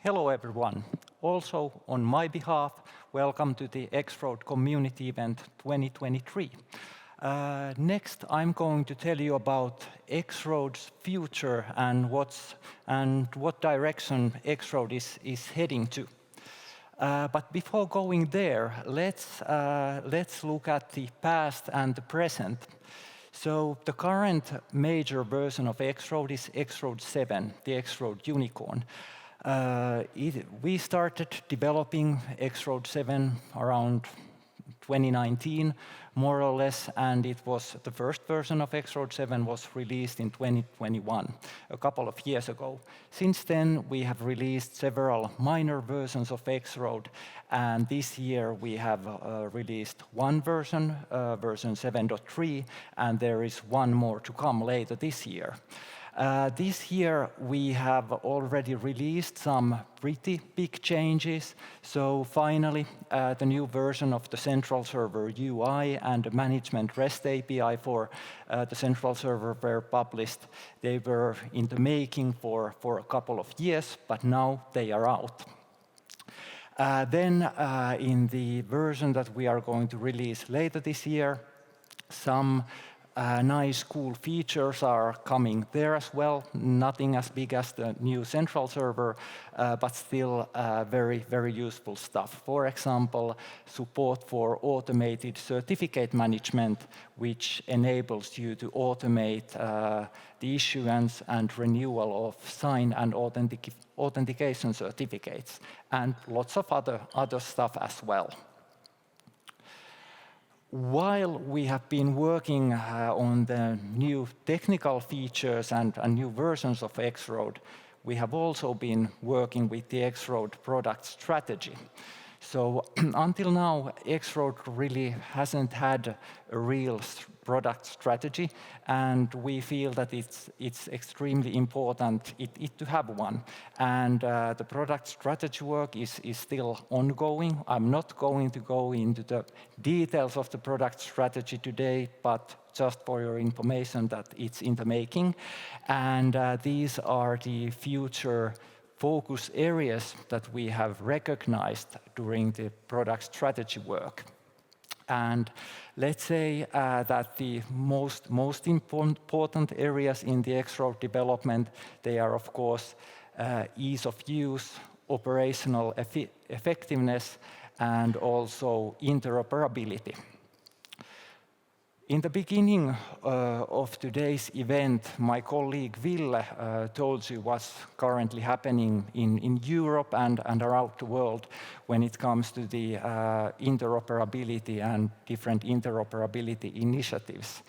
Hello everyone. Also on my behalf, welcome to the X-Road Community Event 2023. Next, I'm going to tell you about X-Road's future and what direction X-Road is heading to. But before going there, let's look at the past and the present. So the current major version of X-Road is X-Road 7, the X-Road Unicorn. We started developing X-Road 7 around 2019, more or less, and it was the first version of X-Road 7 was released in 2021, a couple of years ago. Since then, we have released several minor versions of X-Road, and this year we have released one version, version 7.3, and there is one more to come later this year. This year we have already released some pretty big changes. So finally, the new version of the central server UI and the management REST API for the central server were published. They were in the making for a couple of years, but now they are out. Then in the version that we are going to release later this year, some nice, cool features are coming there as well. Nothing as big as the new central server, but still very, very useful stuff. For example, support for automated certificate management, which enables you to automate the issuance and renewal of sign and authentication certificates, and lots of other stuff as well. While we have been working on the new technical features and new versions of X-Road, we have also been working with the X-Road product strategy. So until now, X-Road really hasn't had a real product strategy, and we feel that it's extremely important to have one. And the product strategy work is still ongoing. I'm not going to go into the details of the product strategy today, but just for your information that it's in the making. And these are the future focus areas that we have recognized during the product strategy work. And let's say that the most important areas in the X-Road development, they are of course ease of use, operational effectiveness, and also interoperability. In the beginning of today's event, my colleague Ville told you what's currently happening in Europe and around the world when it comes to the interoperability and different interoperability initiatives.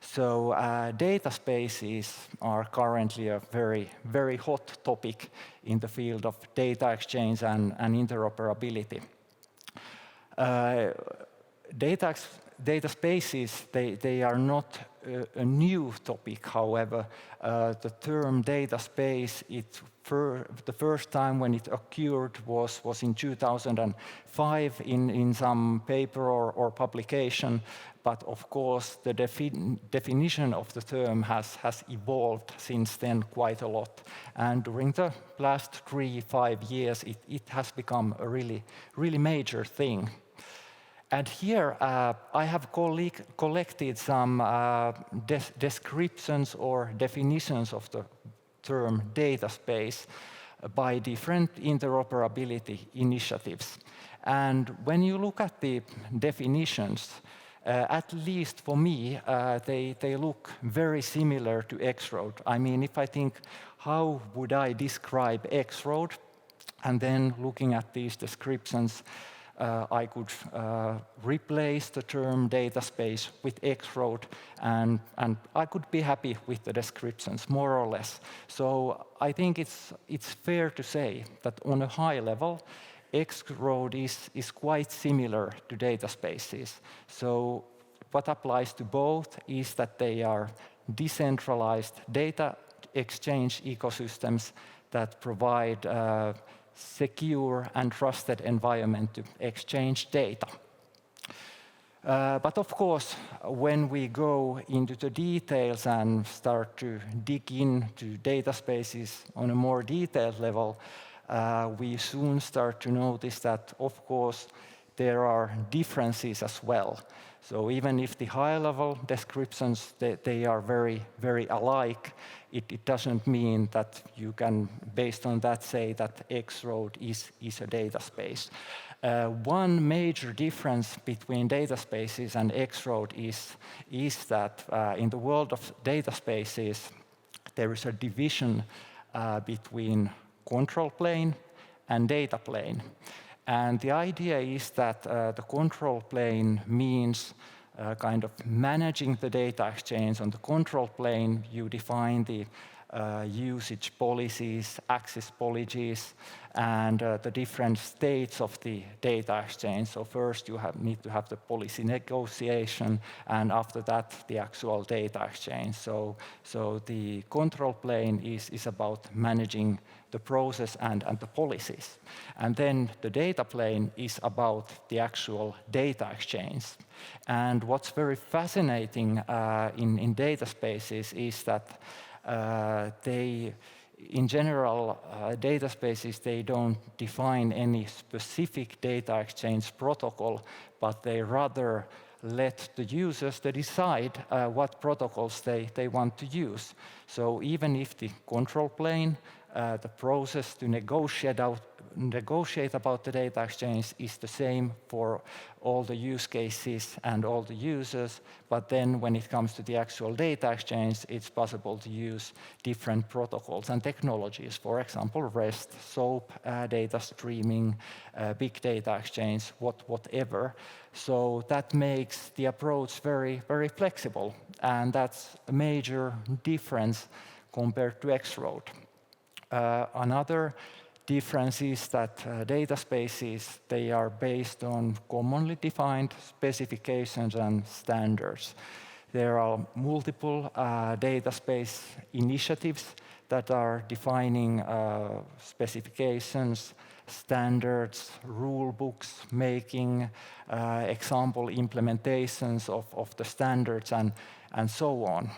So data spaces are currently a very, very hot topic in the field of data exchange and interoperability. Data spaces, they are not a new topic, however. The term data space, the first time when it occurred was in 2005 in some paper or publication, but of course the definition of the term has evolved since then quite a lot. And during the last 3-5 years, it has become a really major thing. And here I have collected some descriptions or definitions of the term data space by different interoperability initiatives. And when you look at the definitions, at least for me, they look very similar to X-Road. I mean, if I think, how would I describe X-Road? And then looking at these descriptions, I could replace the term data space with X-Road, and I could be happy with the descriptions, more or less. So I think it's fair to say that on a high level, X-Road is quite similar to data spaces. So what applies to both is that they are decentralized data exchange ecosystems that provide secure and trusted environment to exchange data. But of course, when we go into the details and start to dig into data spaces on a more detailed level, we soon start to notice that, of course, there are differences as well. So even if the high-level descriptions, they are very, very alike, it doesn't mean that you can, based on that, say that X-Road is a data space. One major difference between data spaces and X-Road is that in the world of data spaces, there is a division between control plane and data plane. And the idea is that the control plane means kind of managing the data exchange. On the control plane, you define the usage policies, access policies, and the different states of the data exchange. So first you need to have the policy negotiation, and after that the actual data exchange. So the control plane is about managing the process and the policies. And then the data plane is about the actual data exchange. And what's very fascinating in data spaces is that in general, data spaces, they don't define any specific data exchange protocol, but they rather let the users decide what protocols they want to use. So even if the control plane, the process to negotiate about the data exchange is the same for all the use cases and all the users, but then when it comes to the actual data exchange, it's possible to use different protocols and technologies, for example, REST, SOAP, data streaming, big data exchange, whatever. So that makes the approach very, very flexible, and that's a major difference compared to X-Road. Another difference is that data spaces, they are based on commonly defined specifications and standards. There are multiple data space initiatives that are defining specifications, standards, rule books, making example implementations of the standards and so on.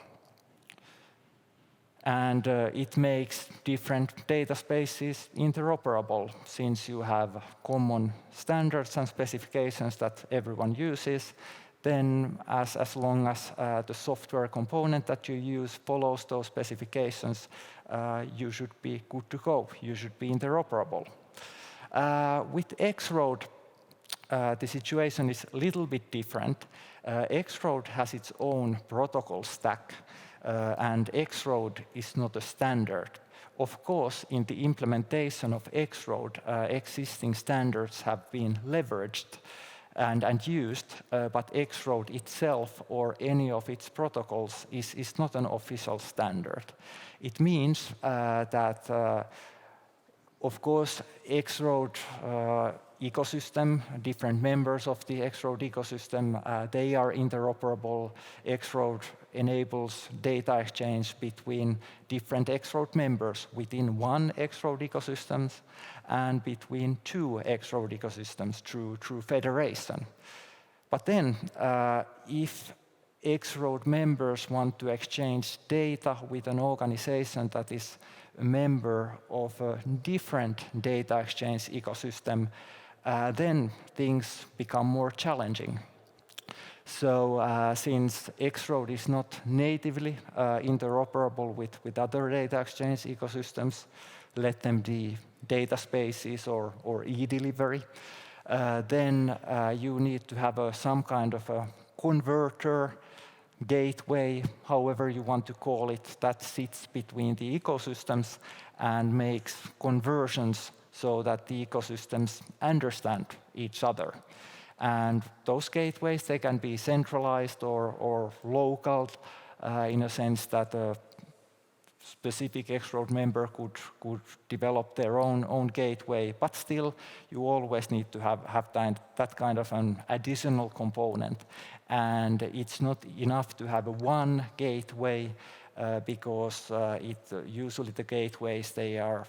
And it makes different data spaces interoperable, since you have common standards and specifications that everyone uses. Then as long as the software component that you use follows those specifications, you should be good to go. You should be interoperable. With X-Road, the situation is a little bit different. X-Road has its own protocol stack, and X-Road is not a standard. Of course, in the implementation of X-Road, existing standards have been leveraged and used, but X-Road itself or any of its protocols is not an official standard. It means that, of course, X-Road ecosystem, different members of the X-Road ecosystem, they are interoperable. X-Road enables data exchange between different X-Road members within one X-Road ecosystem and between two X-Road ecosystems through federation. But then, if X-Road members want to exchange data with an organization that is a member of a different data exchange ecosystem, then things become more challenging. So since X-Road is not natively interoperable with other data exchange ecosystems, let them be data spaces or e-delivery, then you need to have some kind of a converter, gateway, however you want to call it, that sits between the ecosystems and makes conversions so that the ecosystems understand each other. And those gateways, they can be centralized or local in a sense that a specific X-Road member could develop their own gateway, but still you always need to have that kind of an additional component. And it's not enough to have one gateway because usually the gateways, they are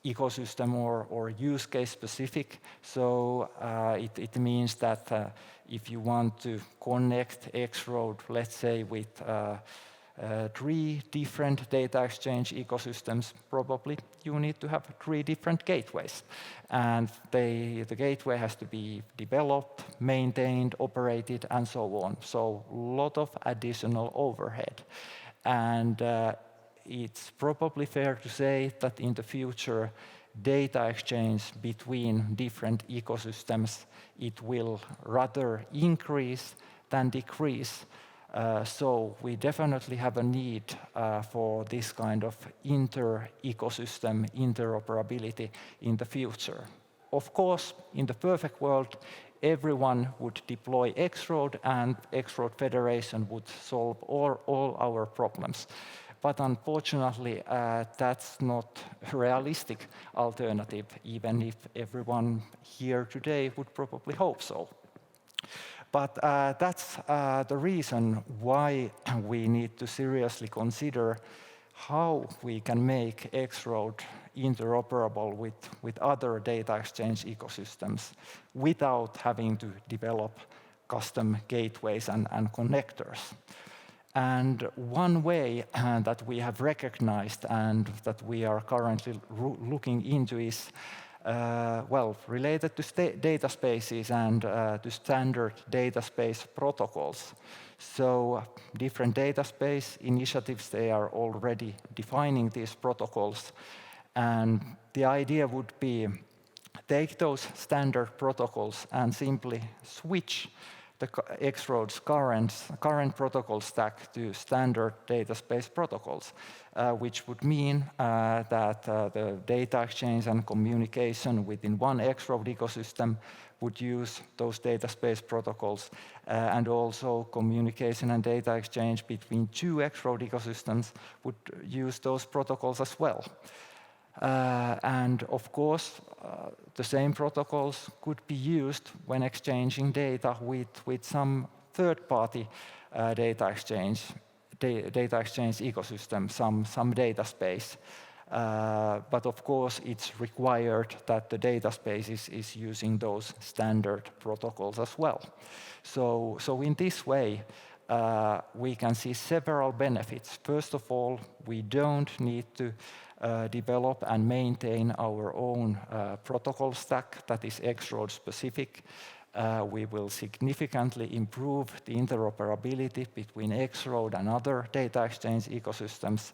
ecosystem or use case specific. So it means that if you want to connect X-Road, let's say with 3 different data exchange ecosystems, probably you need to have 3 different gateways. And the gateway has to be developed, maintained, operated, and so on. So a lot of additional overhead. And it's probably fair to say that in the future, data exchange between different ecosystems, it will rather increase than decrease. So we definitely have a need for this kind of inter-ecosystem interoperability in the future. Of course, in the perfect world, everyone would deploy X-Road and X-Road Federation would solve all our problems. But unfortunately, that's not a realistic alternative, even if everyone here today would probably hope so. But that's the reason why we need to seriously consider how we can make X-Road interoperable with other data exchange ecosystems without having to develop custom gateways and connectors. And one way that we have recognized and that we are currently looking into is related to data spaces and to standard data space protocols. So different data space initiatives, they are already defining these protocols. And the idea would be take those standard protocols and simply switch the X-Road's current protocol stack to standard data space protocols, which would mean that the data exchange and communication within one X-Road ecosystem would use those data space protocols, and also communication and data exchange between 2 X-Road ecosystems would use those protocols as well. And of course, the same protocols could be used when exchanging data with some third-party data exchange ecosystem, some data space. But of course, it's required that the data space is using those standard protocols as well. So in this way, we can see several benefits. First of all, we don't need to develop and maintain our own protocol stack that is X-Road specific. We will significantly improve the interoperability between X-Road and other data exchange ecosystems.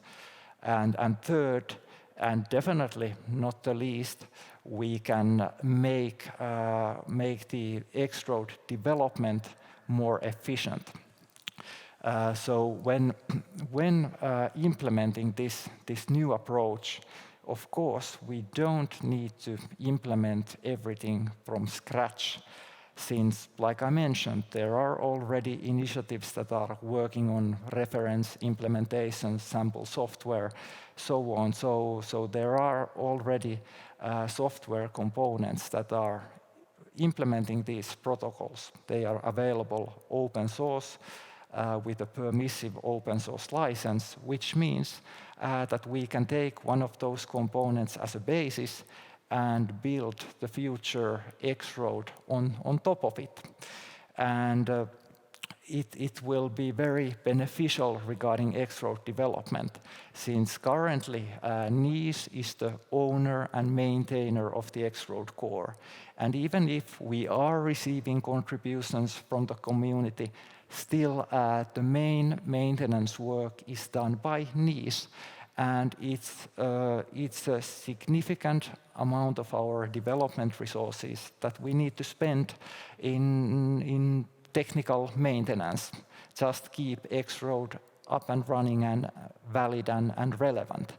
And third, and definitely not the least, we can make the X-Road development more efficient. So when implementing this new approach, of course, we don't need to implement everything from scratch, since, like I mentioned, there are already initiatives that are working on reference implementation, sample software, so on. So there are already software components that are implementing these protocols. They are available open source, with a permissive open source license, which means that we can take one of those components as a basis and build the future X-Road on top of it. And it will be very beneficial regarding X-Road development, since currently NIS is the owner and maintainer of the X-Road core. And even if we are receiving contributions from the community, still the main maintenance work is done by NIS. And it's a significant amount of our development resources that we need to spend in technical maintenance, just keep X-Road up and running and valid and relevant.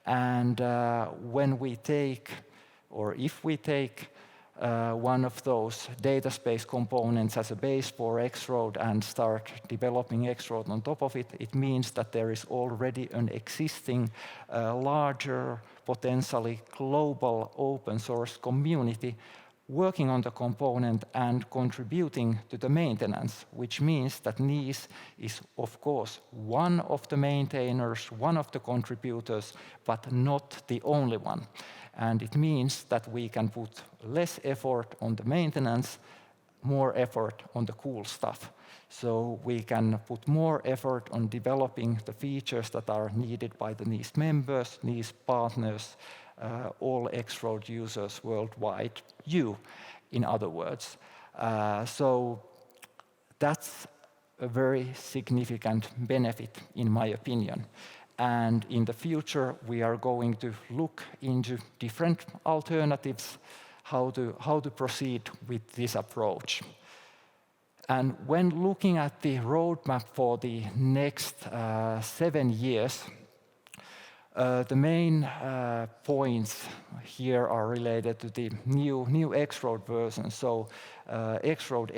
And when we take, or if we take, one of those data space components as a base for X-Road and start developing X-Road on top of it, it means that there is already an existing larger, potentially global open source community working on the component and contributing to the maintenance, which means that NIS is, of course, one of the maintainers, one of the contributors, but not the only one. And it means that we can put less effort on the maintenance, more effort on the cool stuff. So we can put more effort on developing the features that are needed by the NIS members, NIS partners, all X-Road users worldwide, you, in other words. So that's a very significant benefit, in my opinion. And in the future, we are going to look into different alternatives, how to proceed with this approach. And when looking at the roadmap for the next 7 years, the main points here are related to the new X-Road version. So X-Road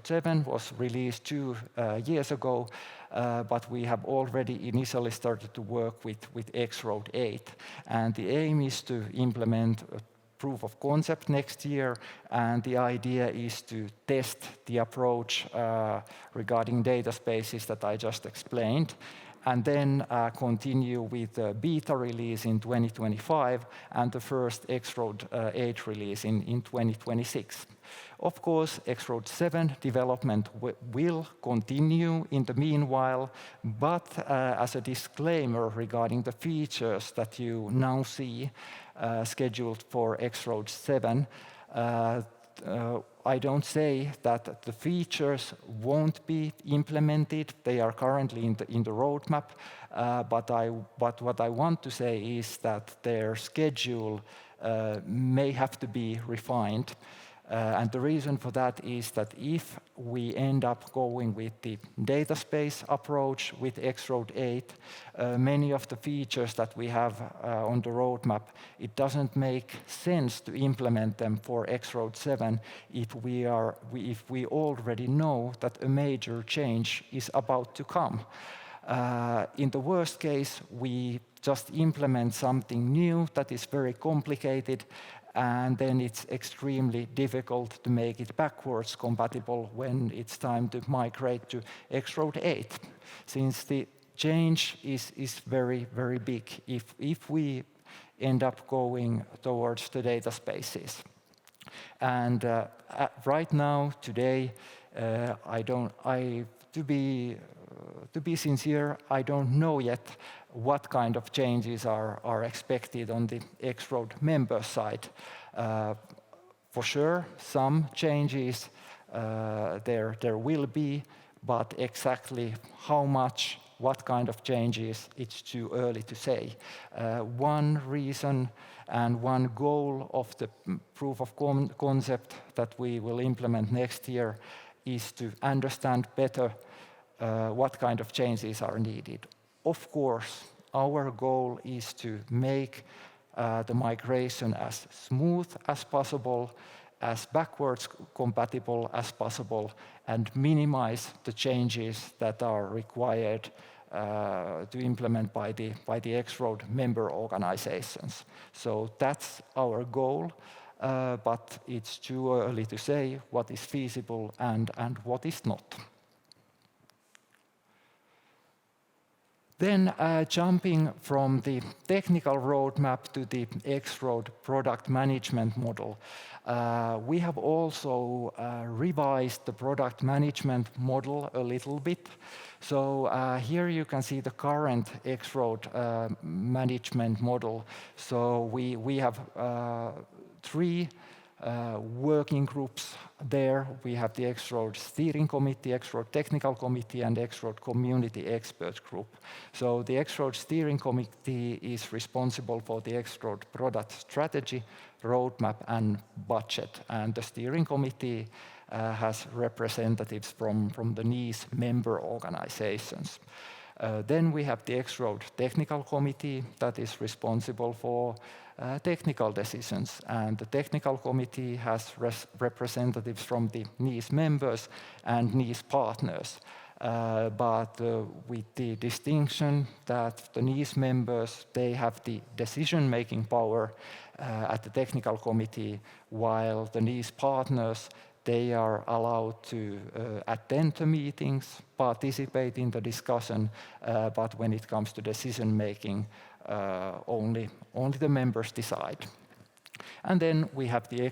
7 was released 2 years ago, but we have already initially started to work with X-Road 8. And the aim is to implement a proof of concept next year, and the idea is to test the approach regarding data spaces that I just explained, and then continue with the beta release in 2025 and the first X-Road 8 release in 2026. Of course, X-Road 7 development will continue in the meanwhile, but as a disclaimer regarding the features that you now see scheduled for X-Road 7, I don't say that the features won't be implemented. They are currently in the roadmap, but what I want to say is that their schedule may have to be refined. And the reason for that is that if we end up going with the data space approach with X-Road 8, many of the features that we have on the roadmap, it doesn't make sense to implement them for X-Road 7 if we already know that a major change is about to come. In the worst case, we just implement something new that is very complicated, and then it's extremely difficult to make it backwards compatible when it's time to migrate to X-Road 8, since the change is very, very big if we end up going towards the data spaces. And right now, today, to be sincere, I don't know yet what kind of changes are expected on the X-Road member side. For sure, some changes there will be, but exactly how much, what kind of changes, it's too early to say. One reason and one goal of the proof of concept that we will implement next year is to understand better what kind of changes are needed. Of course, our goal is to make the migration as smooth as possible, as backwards compatible as possible, and minimize the changes that are required to implement by the X-Road member organizations. So that's our goal, but it's too early to say what is feasible and what is not. Then jumping from the technical roadmap to the X-Road product management model, we have also revised the product management model a little bit. So here you can see the current X-Road management model. So we have 3 working groups there. We have the X-Road Steering Committee, X-Road Technical Committee, and X-Road Community Expert Group. So the X-Road Steering Committee is responsible for the X-Road product strategy, roadmap, and budget. And the Steering Committee has representatives from the NIS member organizations. Then we have the X-Road Technical Committee that is responsible for technical decisions, and the Technical Committee has representatives from the NIS members and NIS partners. But with the distinction that the NIS members, they have the decision-making power at the Technical Committee, while the NIS partners, they are allowed to attend the meetings, participate in the discussion, but when it comes to decision-making, only the members decide. And then we have the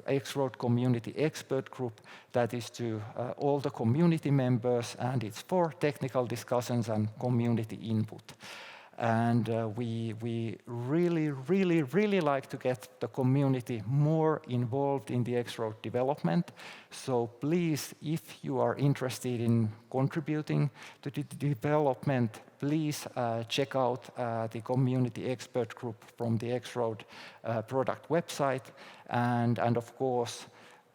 X-Road Community Expert Group that is to all the community members, and it's for technical discussions and community input. And we really like to get the community more involved in the X-Road development. So please, if you are interested in contributing to the development, please check out the community expert group from the X-Road product website. And of course,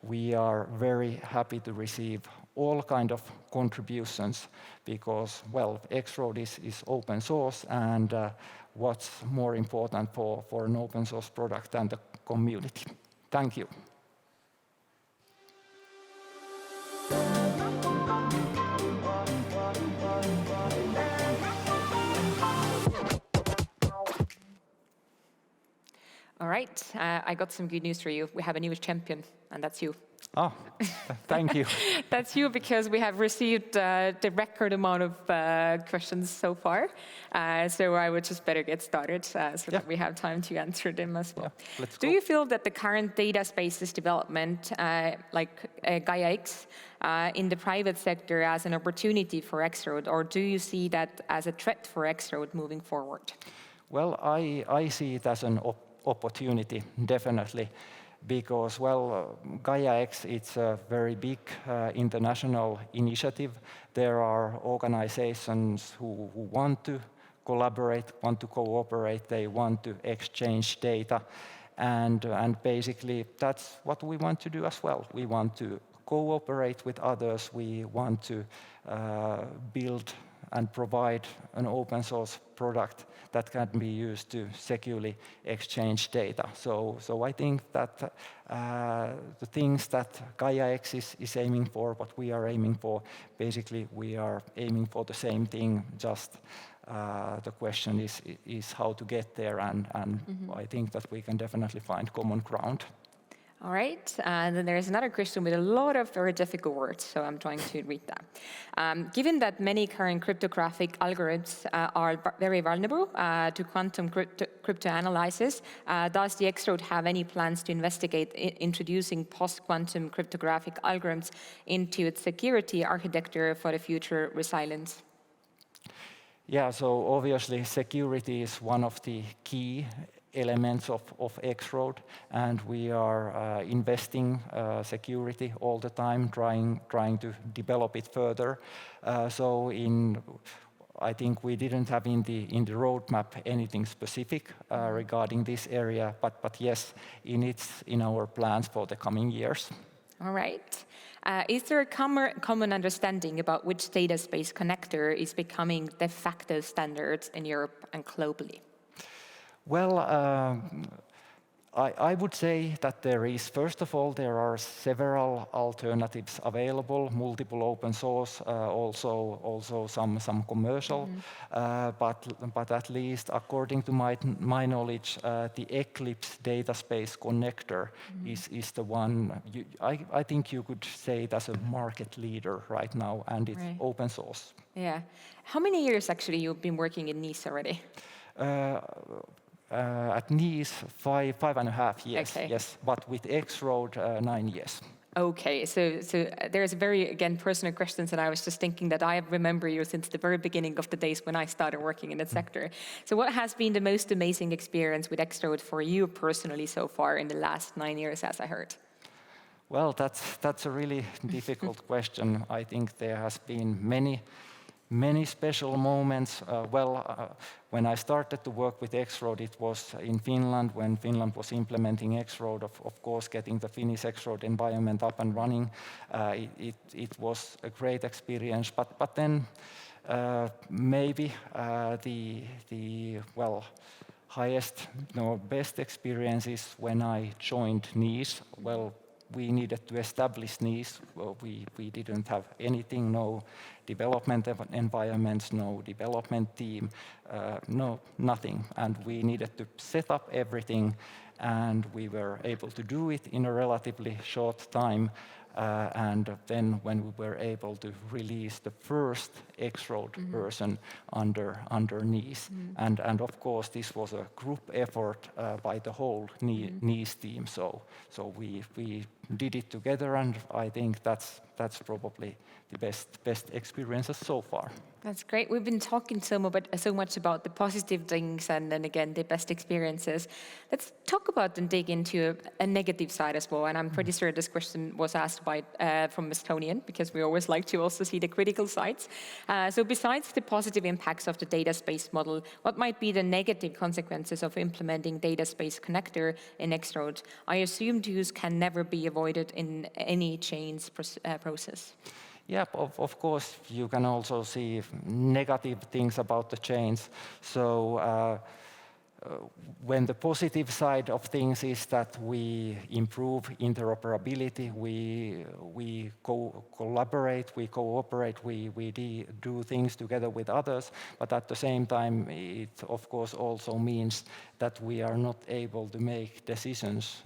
we are very happy to receive all kind of contributions because, well, X-Road is open source, and what's more important for an open source product than the community. Thank you. All right, I got some good news for you. We have a new champion, and that's you. Oh, thank you. That's you, because we have received the record amount of questions so far. So I would just better get started that we have time to answer them as well. Yeah, let's Do go. you feel that the current data spaces development, like Gaia X, in the private sector as an opportunity for X-Road, or do you see that as a threat for X-Road moving forward? Well, I see it as an opportunity, definitely. Because, well, Gaia X, it's a very big international initiative. There are organizations who want to collaborate, want to cooperate, they want to exchange data. And basically, that's what we want to do as well. We want to cooperate with others. We want to build and provide an open source product that can be used to securely exchange data. So I think that the things that Gaia X is aiming for, what we are aiming for, basically we are aiming for the same thing, just the question is how to get there, and I think that we can definitely find common ground. All right, and then there's another question with a lot of very difficult words, so I'm trying to read that. Given that many current cryptographic algorithms are very vulnerable to quantum crypto analysis, does the X-Road have any plans to investigate introducing post-quantum cryptographic algorithms into its security architecture for the future resilience? Yeah, so obviously security is one of the key elements of X-Road, and we are investing security all the time, trying to develop it further. I think we didn't have in the roadmap anything specific regarding this area, but yes, in our plans for the coming years. All right. Is there a common understanding about which data space connector is becoming de facto standards in Europe and globally? Well, I would say that first of all, there are several alternatives available, multiple open source, also some commercial, but at least according to my knowledge, the Eclipse data space connector is the one, I think you could say it as a market leader right now, and it's open source. Yeah. How many years actually you've been working in Nice already? At Nice, 5.5 years, okay. Yes, but with X-Road, 9 years. Okay, so there's very, again, personal questions, and I was just thinking that I remember you since the very beginning of the days when I started working in the sector. So what has been the most amazing experience with X-Road for you personally so far in the last 9 years, as I heard? Well, that's a really difficult question. I think there has been many special moments. When I started to work with X-Road, it was in Finland, when Finland was implementing X-Road, of course, getting the Finnish X-Road environment up and running. It was a great experience, but then maybe the highest, best experience is when I joined Nice. Well, we needed to establish Nice. We didn't have anything, no development environments, no development team, nothing. And we needed to set up everything, and we were able to do it in a relatively short time. And then when we were able to release the first X-Road version under NICE. And of course, this was a group effort by the whole NICE team. So we did it together, and I think that's probably the best experiences so far. That's great. We've been talking so much about the positive things and then again the best experiences. Let's talk about and dig into a negative side as well. And I'm pretty sure this question was asked by from Estonian, because we always like to also see the critical sides. So besides the positive impacts of the data space model, what might be the negative consequences of implementing data space connector in X-Road? I assume use can never be avoided in any change process. Yeah, of course, you can also see negative things about the change. So when the positive side of things is that we improve interoperability, we collaborate, we cooperate, we do things together with others, but at the same time, it of course also means that we are not able to make decisions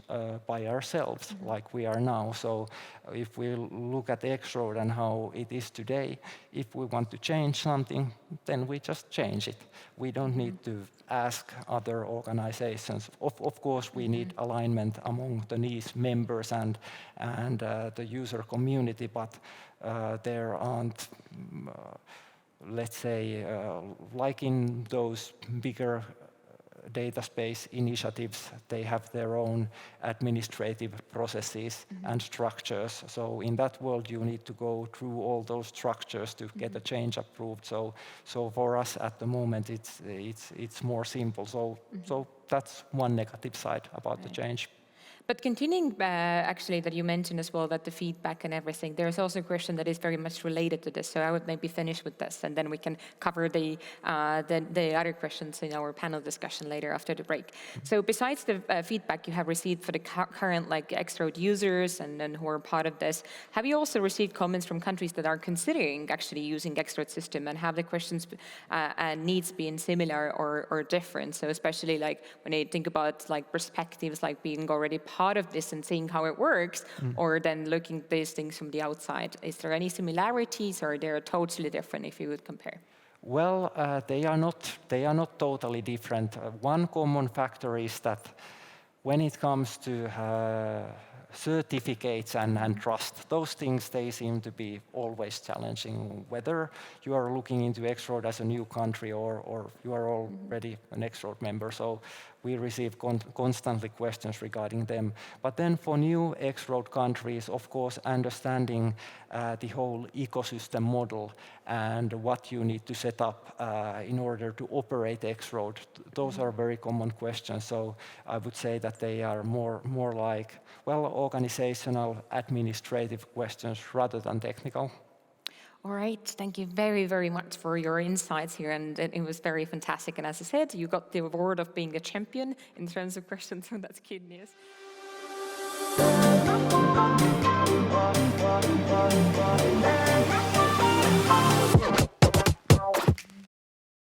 by ourselves like we are now. So if we look at X-Road and how it is today, if we want to change something, then we just change it. We don't need to ask other organizations. Of course, we need alignment among the NICE members and the user community, but there aren't, let's say, like in those bigger data space initiatives, they have their own administrative processes and structures. So in that world, you need to go through all those structures to get a change approved. So for us at the moment, it's more simple. So that's one negative side about the change. But continuing actually that you mentioned as well, that the feedback and everything, there's also a question that is very much related to this. So I would maybe finish with this, and then we can cover the other questions in our panel discussion later after the break. So besides the feedback you have received for the current X-Road users and who are part of this, have you also received comments from countries that are considering actually using X-Road system, and have the questions and needs been similar or different? So especially when you think about perspectives being already part of this and seeing how it works, or then looking at these things from the outside. Is there any similarities, or they're totally different if you would compare? Well, they are not totally different. One common factor is that when it comes to certificates and trust, those things, they seem to be always challenging, whether you are looking into X-Road as a new country or you are already an X-Road member. So we receive constantly questions regarding them. But then for new X-Road countries, of course, understanding the whole ecosystem model and what you need to set up in order to operate X-Road, those are very common questions. So I would say that they are more like, well, organizational, administrative questions rather than technical. All right, thank you very, very much for your insights here, and it was very fantastic. And as I said, you got the award of being a champion in terms of questions, so that's good news.